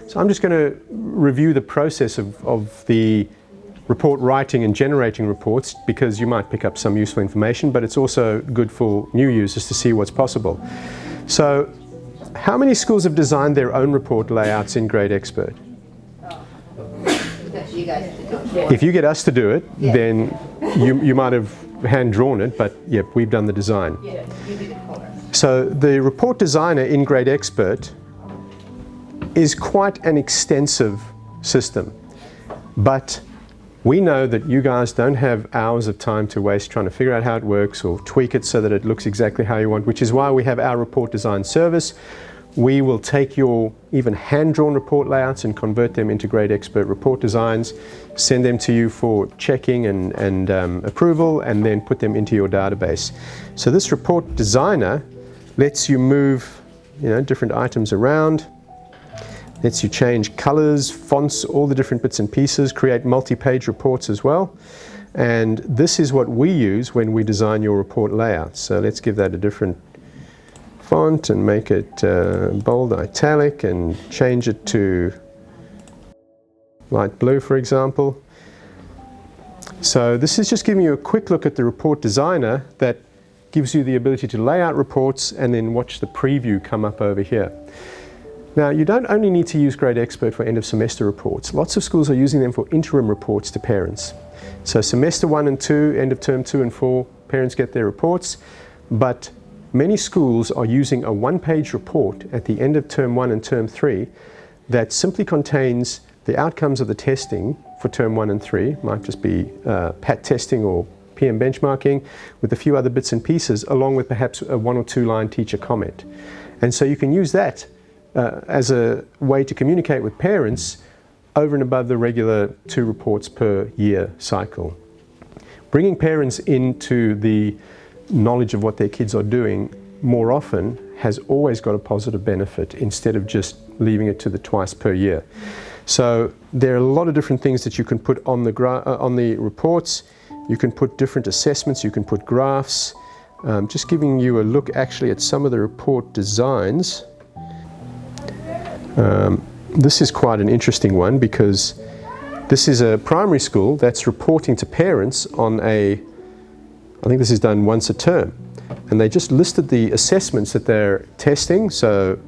So I'm just going to review the process of the report writing and generating reports, because you might pick up some useful information, but it's also good for new users to see what's possible. So how many schools have designed their own report layouts in GradExpert? If you get us to do it, then you might have hand-drawn it, but yep, we've done the design. So the report designer in GradExpert is quite an extensive system, but we know that you guys don't have hours of time to waste trying to figure out how it works or tweak it so that it looks exactly how you want, which is why we have our report design service. We will take your even hand-drawn report layouts and convert them into GradExpert report designs, send them to you for checking and approval, and then put them into your database. So this report designer lets you move, different items around, lets you change colors, fonts, all the different bits and pieces, create multi-page reports as well. And this is what we use when we design your report layouts. So let's give that a different font and make it bold italic and change it to light blue, for example. So this is just giving you a quick look at the report designer that gives you the ability to lay out reports and then watch the preview come up over here. Now, you don't only need to use GradExpert for end of semester reports. Lots of schools are using them for interim reports to parents. So semester 1 and 2, end of term 2 and 4, parents get their reports, but many schools are using a one-page report at the end of term 1 and term 3 that simply contains the outcomes of the testing for term 1 and 3. It might just be PAT testing or PM benchmarking with a few other bits and pieces, along with perhaps a 1 or 2 line teacher comment. And so you can use that as a way to communicate with parents over and above the regular 2 reports per year cycle. Bringing parents into the knowledge of what their kids are doing more often has always got a positive benefit, instead of just leaving it to the twice per year. So there are a lot of different things that you can put on the reports. You can put different assessments, you can put graphs. Just giving you a look actually at some of the report designs. This is quite an interesting one, because this is a primary school that's reporting to parents on I think this is done once a term, and they just listed the assessments that they're testing. So,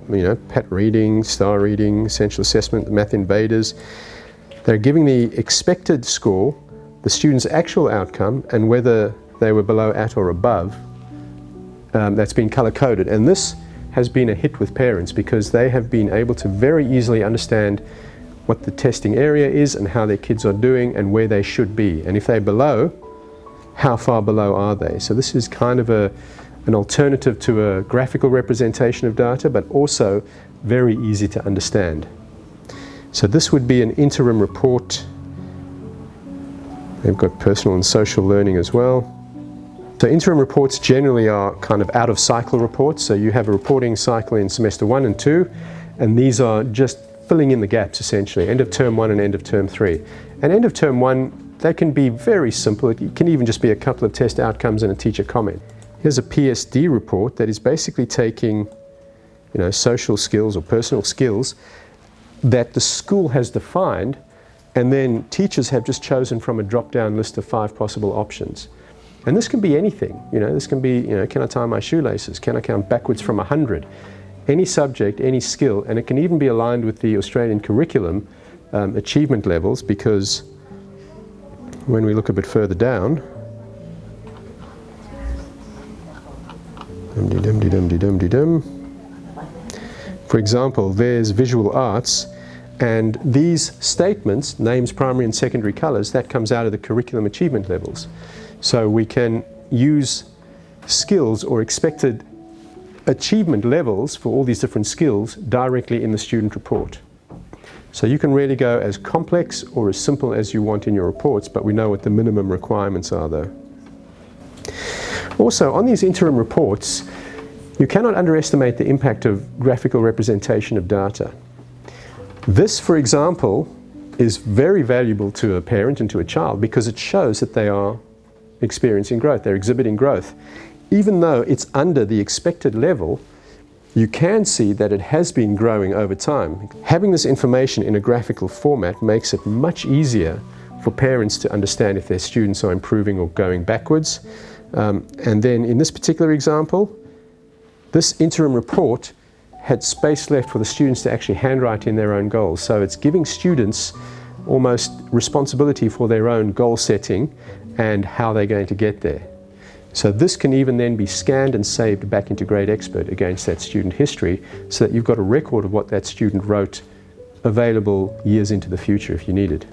PAT reading, STAR reading, essential assessment, math invaders. They're giving the expected score, the student's actual outcome, and whether they were below, at, or above. That's been color-coded, and this has been a hit with parents, because they have been able to very easily understand what the testing area is and how their kids are doing and where they should be. And if they're below, how far below are they? So this is kind of an alternative to a graphical representation of data, but also very easy to understand. So this would be an interim report. They've got personal and social learning as well. So interim reports generally are kind of out of cycle reports. So you have a reporting cycle in semester 1 and 2, and these are just filling in the gaps essentially, end of term 1 and end of term 3. And end of term 1, they can be very simple. It can even just be a couple of test outcomes and a teacher comment. Here's a PSD report that is basically taking, social skills or personal skills that the school has defined, and then teachers have just chosen from a drop-down list of 5 possible options. And this can be anything. This can be, can I tie my shoelaces? Can I count backwards from 100? Any subject, any skill, and it can even be aligned with the Australian curriculum achievement levels, because when we look a bit further down, for example, there's visual arts, and these statements, names, primary and secondary colours, that comes out of the curriculum achievement levels. So we can use skills or expected achievement levels for all these different skills directly in the student report. So you can really go as complex or as simple as you want in your reports, but we know what the minimum requirements are though. Also, on these interim reports, you cannot underestimate the impact of graphical representation of data. This, for example, is very valuable to a parent and to a child, because it shows that they are experiencing growth, they're exhibiting growth. Even though it's under the expected level, you can see that it has been growing over time. Having this information in a graphical format makes it much easier for parents to understand if their students are improving or going backwards. And then in this particular example, this interim report had space left for the students to actually handwrite in their own goals. So it's giving students almost responsibility for their own goal setting and how they're going to get there. So this can even then be scanned and saved back into GradExpert against that student history, so that you've got a record of what that student wrote available years into the future if you need it.